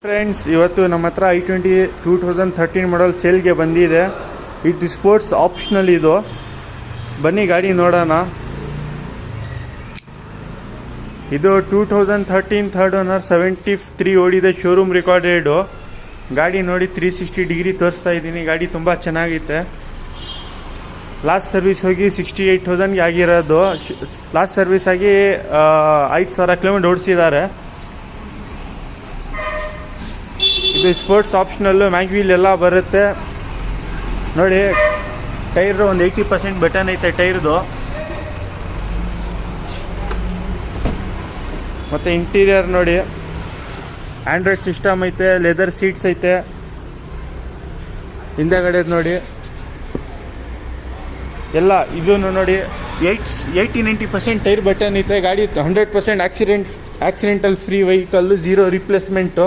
Friends, ಇವತ್ತು ನಮ್ಮ ಹತ್ರ i20 2013 ಮಾಡಲ್ ಸೇಲ್ಗೆ ಬಂದಿದೆ. ಇದು ಸ್ಪೋರ್ಟ್ಸ್ ಆಪ್ಷನಲ್. ಇದು ಬನ್ನಿ ಗಾಡಿ ನೋಡೋಣ. ಇದು 2013 ಥರ್ಡ್ ಓನರ್, 73 ಓಡಿದೆ, ಶೋರೂಮ್ ರೆಕಾರ್ಡೆಡು ಗಾಡಿ. ನೋಡಿ 360 ಡಿಗ್ರಿ ತೋರಿಸ್ತಾ ಇದ್ದೀನಿ. ಗಾಡಿ ತುಂಬ ಚೆನ್ನಾಗೈತೆ. ಲಾಸ್ಟ್ ಸರ್ವಿಸ್ ಹೋಗಿ 68,000ಗೆ ಆಗಿರೋದು. ಲಾಸ್ಟ್ ಸರ್ವಿಸ್ ಆಗಿ 5,000 ಕಿಲೋಮೀಟರ್ ಓಡಿಸಿದ್ದಾರೆ. ಇದು ಸ್ಪೋರ್ಟ್ಸ್ ಆಪ್ಷನಲ್ಲು, ಮ್ಯಾಗ್ವೀಲ್ ಎಲ್ಲ ಬರುತ್ತೆ. ನೋಡಿ ಟೈರು ಒಂದು 80% ಬಟನ್ ಐತೆ ಟೈರ್ದು. ಮತ್ತು ಇಂಟೀರಿಯರ್ ನೋಡಿ, ಆ್ಯಂಡ್ರಾಯ್ಡ್ ಸಿಸ್ಟಮ್ ಐತೆ, ಲೆದರ್ ಸೀಟ್ಸ್ ಐತೆ. ಹಿಂದೆಗಡೆ ನೋಡಿ ಎಲ್ಲ ಇದೂ ನೋಡಿ 80-90% ಟೈರ್ ಬಟನ್ ಐತೆ. ಗಾಡಿ 100% accidental free vehicle, zero replacement.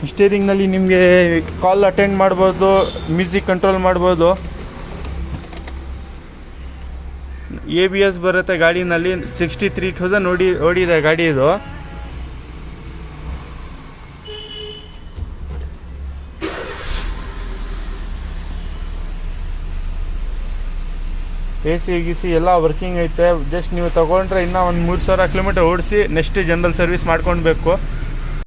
ಸ್ಟೇರಿಂಗ್ನಲ್ಲಿ ನಿಮಗೆ ಕಾಲ್ ಅಟೆಂಡ್ ಮಾಡ್ಬೋದು, ಮ್ಯೂಸಿಕ್ ಕಂಟ್ರೋಲ್ ಮಾಡ್ಬೋದು. ABS ಬರುತ್ತೆ ಗಾಡಿನಲ್ಲಿ. 63,000 ಓಡಿದೆ ಗಾಡಿ. ಇದು AC ಗಿಸಿ ಎಲ್ಲ ವರ್ಕಿಂಗ್ ಐತೆ. ಜಸ್ಟ್ ನೀವು ತೊಗೊಂಡ್ರೆ ಇನ್ನೂ ಒಂದು 3,000 ಕಿಲೋಮೀಟರ್ ಓಡಿಸಿ ನೆಕ್ಸ್ಟ್ ಜನರಲ್ ಸರ್ವಿಸ್ ಮಾಡ್ಕೊಳ್ಬೇಕು.